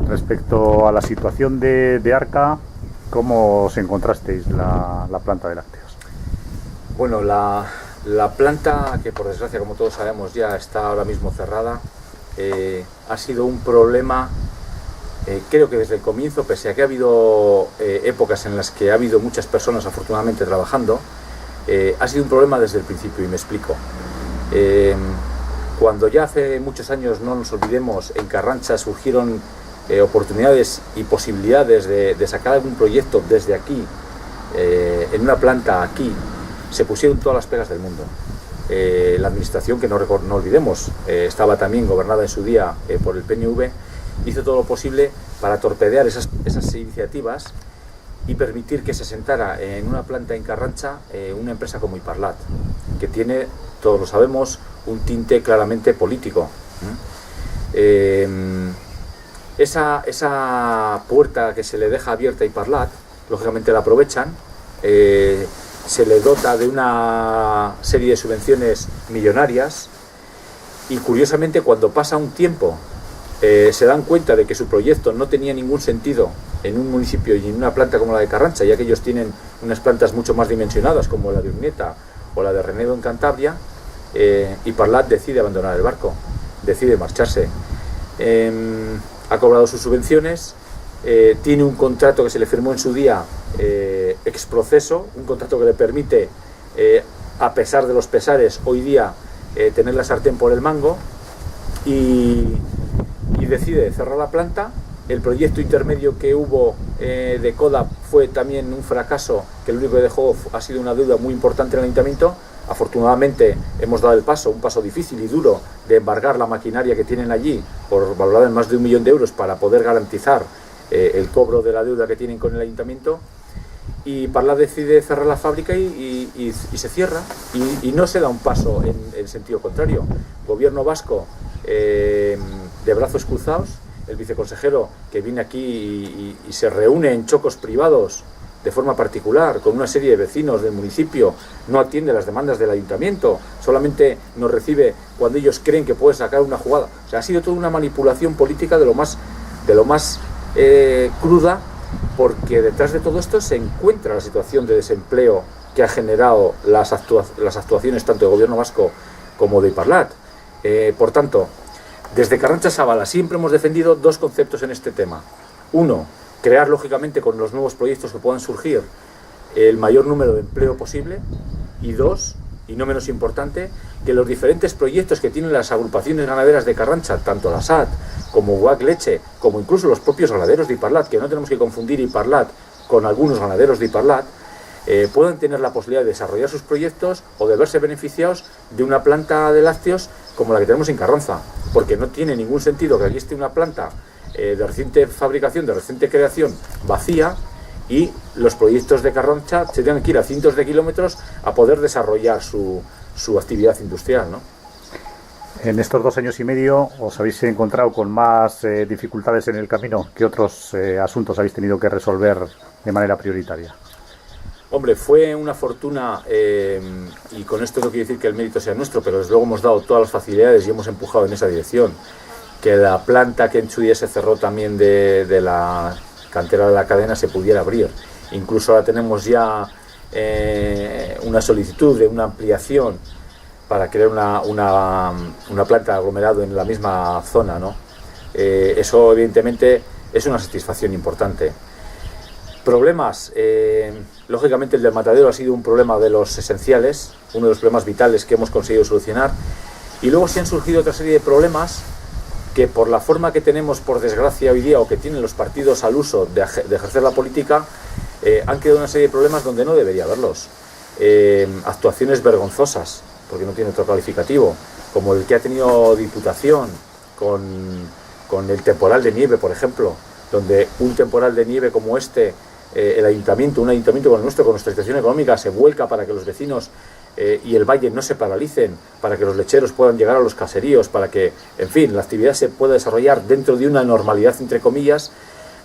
Respecto a la situación de Arca, ¿cómo os encontrasteis la planta de lácteos? Bueno, la planta, que por desgracia, como todos sabemos, ya está ahora mismo cerrada, ha sido un problema, creo que desde el comienzo, pese a que ha habido épocas en las que ha habido muchas personas afortunadamente trabajando, ha sido un problema desde el principio, y me explico. Cuando ya hace muchos años, no nos olvidemos, en Carrancha surgieron oportunidades y posibilidades de sacar algún proyecto desde aquí, en una planta aquí, se pusieron todas las pegas del mundo. La administración, que no olvidemos, estaba también gobernada en su día por el PNV, hizo todo lo posible para torpedear esas iniciativas y permitir que se sentara en una planta en Carrancha una empresa como Iparlat, que tiene, todos lo sabemos, un tinte claramente político. Esa puerta que se le deja abierta a Iparlat, lógicamente la aprovechan, se le dota de una serie de subvenciones millonarias y, curiosamente, cuando pasa un tiempo se dan cuenta de que su proyecto no tenía ningún sentido en un municipio y en una planta como la de Carrancha, ya que ellos tienen unas plantas mucho más dimensionadas como la de Urnieta o la de Renedo en Cantabria. Iparlat decide abandonar el barco, decide marcharse. Ha cobrado sus subvenciones, tiene un contrato que se le firmó en su día ex proceso, un contrato que le permite, a pesar de los pesares, hoy día tener la sartén por el mango, y decide cerrar la planta. El proyecto intermedio que hubo de CODA fue también un fracaso, que lo único que dejó ha sido una deuda muy importante en el ayuntamiento. Afortunadamente hemos dado un paso difícil y duro, de embargar la maquinaria que tienen allí, valorada en más de 1 millón de euros, para poder garantizar el cobro de la deuda que tienen con el ayuntamiento. Y Parlat decide cerrar la fábrica y se cierra, y no se da un paso en sentido contrario. Gobierno vasco, de brazos cruzados, el viceconsejero que viene aquí y se reúne en chocos privados de forma particular con una serie de vecinos del municipio, no atiende las demandas del ayuntamiento, solamente nos recibe cuando ellos creen que puede sacar una jugada. O sea, ha sido toda una manipulación política de lo más cruda, porque detrás de todo esto se encuentra la situación de desempleo que ha generado las actuaciones tanto del gobierno vasco como de Iparlat. Por tanto, desde Carrancha Sabala siempre hemos defendido dos conceptos en este tema. Uno, crear lógicamente con los nuevos proyectos que puedan surgir el mayor número de empleo posible, y dos, y no menos importante, que los diferentes proyectos que tienen las agrupaciones ganaderas de Carrancha, tanto la SAT como UAC Leche, como incluso los propios ganaderos de Iparlat, que no tenemos que confundir Iparlat con algunos ganaderos de Iparlat, puedan tener la posibilidad de desarrollar sus proyectos o de verse beneficiados de una planta de lácteos como la que tenemos en Carranza, porque no tiene ningún sentido que aquí esté una planta de reciente fabricación, de reciente creación, vacía, y los proyectos de Carrancha se tengan que ir a cientos de kilómetros a poder desarrollar su actividad industrial, ¿no? En estos 2 años y medio os habéis encontrado con más dificultades en el camino. ¿Qué otros asuntos habéis tenido que resolver de manera prioritaria? Hombre, fue una fortuna, y con esto no quiero decir que el mérito sea nuestro, pero desde luego hemos dado todas las facilidades y hemos empujado en esa dirección. Que la planta que en su día se cerró también de la cantera de la cadena se pudiera abrir. Incluso ahora tenemos ya una solicitud de una ampliación para crear una planta de aglomerado en la misma zona, ¿no? Eso evidentemente es una satisfacción importante. Problemas, lógicamente el del matadero ha sido un problema de los esenciales, uno de los problemas vitales que hemos conseguido solucionar, y luego sí han surgido otra serie de problemas que, por la forma que tenemos, por desgracia, hoy día, o que tienen los partidos al uso de ejercer la política, han quedado una serie de problemas donde no debería haberlos. Actuaciones vergonzosas, porque no tiene otro calificativo, como el que ha tenido Diputación con el temporal de nieve, por ejemplo, donde un temporal de nieve como este, un ayuntamiento como el nuestro, con nuestra situación económica, se vuelca para que los vecinos y el valle no se paralicen, para que los lecheros puedan llegar a los caseríos, para que, en fin, la actividad se pueda desarrollar dentro de una normalidad, entre comillas.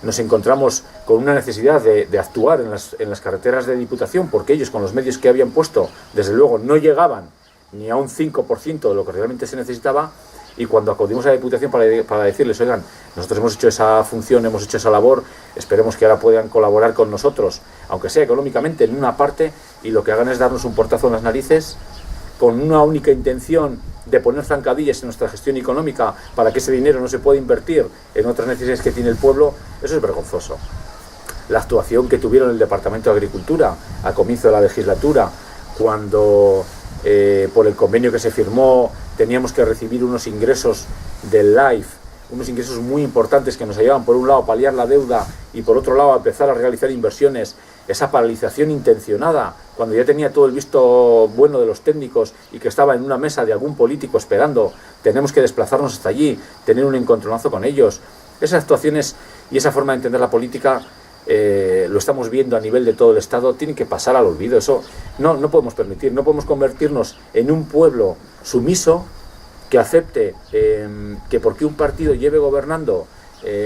Nos encontramos con una necesidad de actuar en las carreteras de Diputación, porque ellos, con los medios que habían puesto, desde luego no llegaban ni a un 5% de lo que realmente se necesitaba, y cuando acudimos a la Diputación para decirles, oigan, nosotros hemos hecho esa función, hemos hecho esa labor, esperemos que ahora puedan colaborar con nosotros, aunque sea económicamente, en una parte, y lo que hagan es darnos un portazo en las narices, con una única intención de poner zancadillas en nuestra gestión económica para que ese dinero no se pueda invertir en otras necesidades que tiene el pueblo, eso es vergonzoso. La actuación que tuvieron el Departamento de Agricultura a comienzo de la legislatura, cuando por el convenio que se firmó teníamos que recibir unos ingresos del LIFE, unos ingresos muy importantes que nos ayudaban por un lado a paliar la deuda y por otro lado a empezar a realizar inversiones, esa paralización intencionada, cuando ya tenía todo el visto bueno de los técnicos y que estaba en una mesa de algún político esperando, tenemos que desplazarnos hasta allí, tener un encontronazo con ellos. Esas actuaciones y esa forma de entender la política, lo estamos viendo a nivel de todo el Estado, tiene que pasar al olvido. Eso no podemos permitir, no podemos convertirnos en un pueblo sumiso que acepte que porque un partido lleve gobernando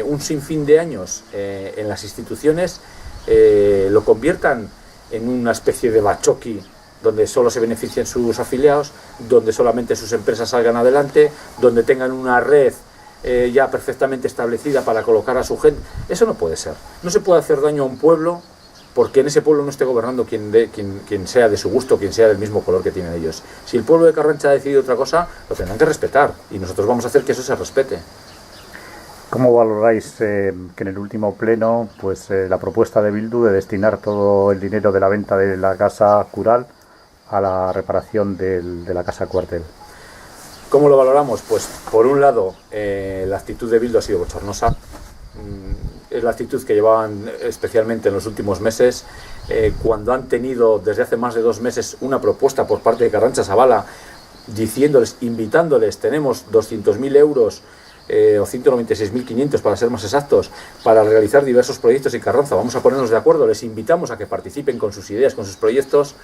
un sinfín de años en las instituciones, lo conviertan en una especie de bachoqui donde solo se beneficien sus afiliados, donde solamente sus empresas salgan adelante, donde tengan una red ya perfectamente establecida para colocar a su gente. Eso no puede ser. No se puede hacer daño a un pueblo porque en ese pueblo no esté gobernando quien sea de su gusto, quien sea del mismo color que tienen ellos. Si el pueblo de Carrancha ha decidido otra cosa, lo tendrán que respetar, y nosotros vamos a hacer que eso se respete. ¿Cómo valoráis que en el último pleno la propuesta de Bildu de destinar todo el dinero de la venta de la casa cural a la reparación de la casa cuartel? ¿Cómo lo valoramos? Pues por un lado, la actitud de Bildu ha sido bochornosa. Es la actitud que llevaban especialmente en los últimos meses, cuando han tenido desde hace más de 2 meses una propuesta por parte de Carrancha Zabala diciéndoles, invitándoles, tenemos 200.000 euros o 196.500 para ser más exactos, para realizar diversos proyectos en Carranza, vamos a ponernos de acuerdo, les invitamos a que participen con sus ideas, con sus proyectos.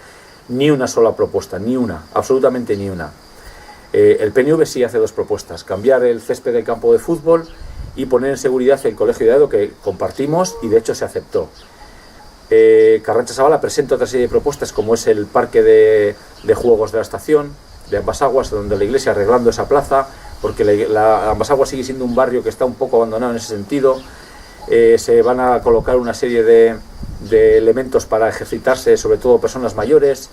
Ni una sola propuesta, ni una, absolutamente ni una. El PNV sí hace 2 propuestas: cambiar el césped del campo de fútbol y poner en seguridad el Colegio de Aedo, que compartimos y de hecho se aceptó. Carrancha Zabala presenta otra serie de propuestas, como es el parque de juegos de la estación de Ambas Aguas, donde la iglesia, arreglando esa plaza, porque Ambas Aguas sigue siendo un barrio que está un poco abandonado en ese sentido. Se van a colocar una serie de elementos para ejercitarse, sobre todo personas mayores.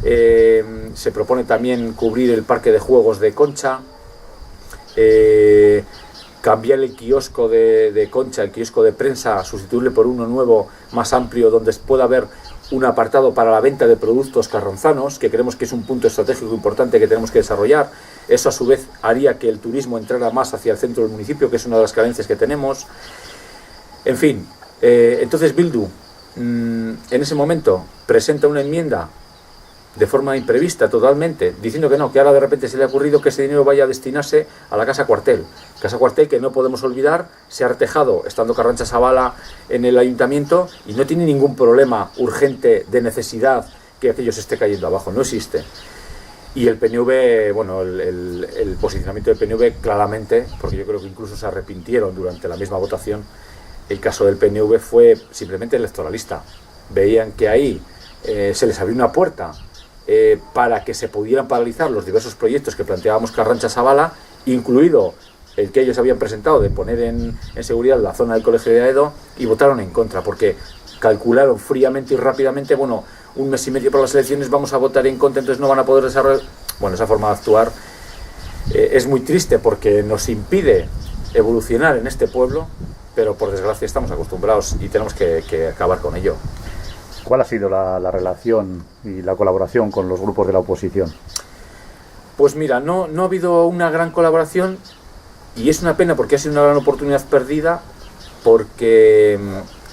Se propone también cubrir el parque de juegos de Concha, cambiar el kiosco de Concha, el kiosco de prensa, sustituirle por uno nuevo, más amplio, donde pueda haber un apartado para la venta de productos carranzanos, que creemos que es un punto estratégico importante que tenemos que desarrollar. Eso a su vez haría que el turismo entrara más hacia el centro del municipio, que es una de las carencias que tenemos. En fin, entonces Bildu en ese momento presenta una enmienda de forma imprevista totalmente, diciendo que no, que ahora de repente se le ha ocurrido que ese dinero vaya a destinarse a la Casa Cuartel. Casa Cuartel que no podemos olvidar, se ha retejado estando Carrancha Zabala en el ayuntamiento y no tiene ningún problema urgente de necesidad que aquello se esté cayendo abajo, no existe. Y el PNV, bueno, el posicionamiento del PNV claramente, porque yo creo que incluso se arrepintieron durante la misma votación, el caso del PNV fue simplemente electoralista. Veían que ahí se les abrió una puerta para que se pudieran paralizar los diversos proyectos que planteábamos Carrancha Zabala, incluido el que ellos habían presentado de poner en seguridad la zona del Colegio de Aedo, y votaron en contra, porque calcularon fríamente y rápidamente, bueno, 1 mes y medio para las elecciones, vamos a votar en contra, entonces no van a poder desarrollar. Bueno, esa forma de actuar es muy triste porque nos impide evolucionar en este pueblo, pero por desgracia estamos acostumbrados y tenemos que acabar con ello. ¿Cuál ha sido la relación y la colaboración con los grupos de la oposición? Pues mira, no ha habido una gran colaboración, y es una pena porque ha sido una gran oportunidad perdida, porque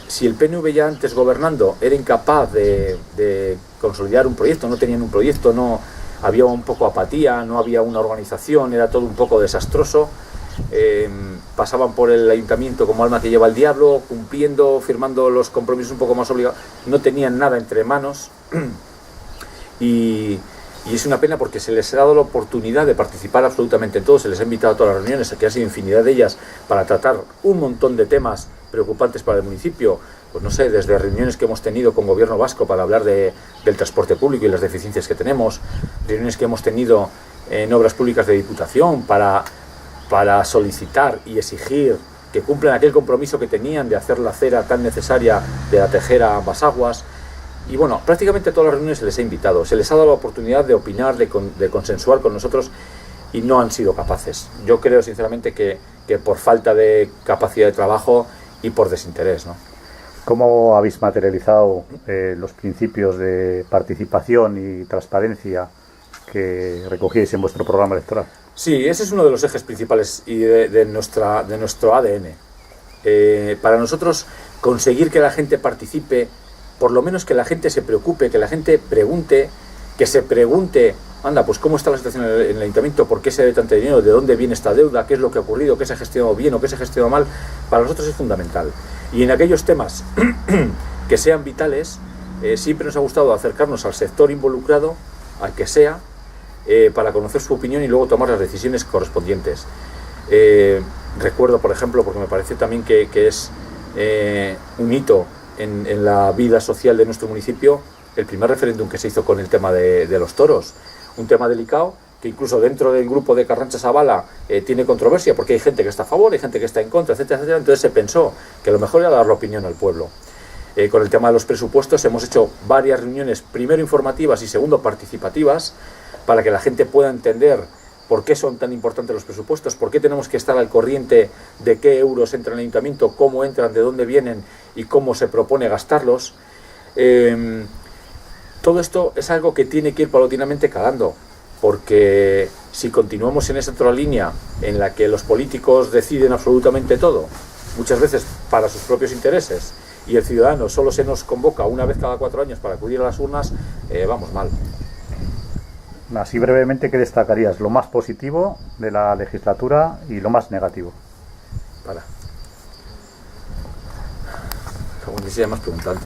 si el PNV ya antes gobernando era incapaz de consolidar un proyecto, no tenían un proyecto, no había un poco apatía, no había una organización, era todo un poco desastroso. Pasaban por el ayuntamiento como alma que lleva el diablo, cumpliendo, firmando los compromisos un poco más obligados, no tenían nada entre manos, y es una pena porque se les ha dado la oportunidad de participar absolutamente en todo, se les ha invitado a todas las reuniones, que ha sido infinidad de ellas, para tratar un montón de temas preocupantes para el municipio, pues no sé, desde reuniones que hemos tenido con gobierno vasco para hablar del transporte público y las deficiencias que tenemos, reuniones que hemos tenido en obras públicas de Diputación para solicitar y exigir que cumplan aquel compromiso que tenían de hacer la acera tan necesaria de la Tejera a ambas aguas. Y bueno, prácticamente a todas las reuniones se les ha invitado, se les ha dado la oportunidad de opinar, de consensuar con nosotros, y no han sido capaces. Yo creo sinceramente que por falta de capacidad de trabajo y por desinterés, ¿no? ¿Cómo habéis materializado los principios de participación y transparencia que recogíais en vuestro programa electoral? Sí, ese es uno de los ejes principales y de nuestro ADN. Para nosotros, conseguir que la gente participe, por lo menos que la gente se preocupe, que la gente pregunte, que se pregunte, anda, pues cómo está la situación en el ayuntamiento, por qué se debe tanto dinero, de dónde viene esta deuda, qué es lo que ha ocurrido, qué se ha gestionado bien o qué se ha gestionado mal, para nosotros es fundamental. Y en aquellos temas que sean vitales, siempre nos ha gustado acercarnos al sector involucrado, al que sea, para conocer su opinión y luego tomar las decisiones correspondientes. Recuerdo, por ejemplo, porque me parece también que es un hito en la vida social de nuestro municipio, el primer referéndum que se hizo con el tema de los toros. Un tema delicado que incluso dentro del grupo de Carranza-Sabala tiene controversia, porque hay gente que está a favor, hay gente que está en contra, etcétera, etcétera. Entonces se pensó que lo mejor era dar la opinión al pueblo. Con el tema de los presupuestos hemos hecho varias reuniones, primero informativas y segundo participativas, para que la gente pueda entender por qué son tan importantes los presupuestos, por qué tenemos que estar al corriente de qué euros entran en el ayuntamiento, cómo entran, de dónde vienen y cómo se propone gastarlos. Todo esto es algo que tiene que ir paulatinamente calando, porque si continuamos en esa otra línea en la que los políticos deciden absolutamente todo, muchas veces para sus propios intereses, y el ciudadano solo se nos convoca una vez cada 4 años para acudir a las urnas, vamos mal. Así brevemente, ¿qué destacarías? Lo más positivo de la legislatura y lo más negativo. Según decía, más preguntante.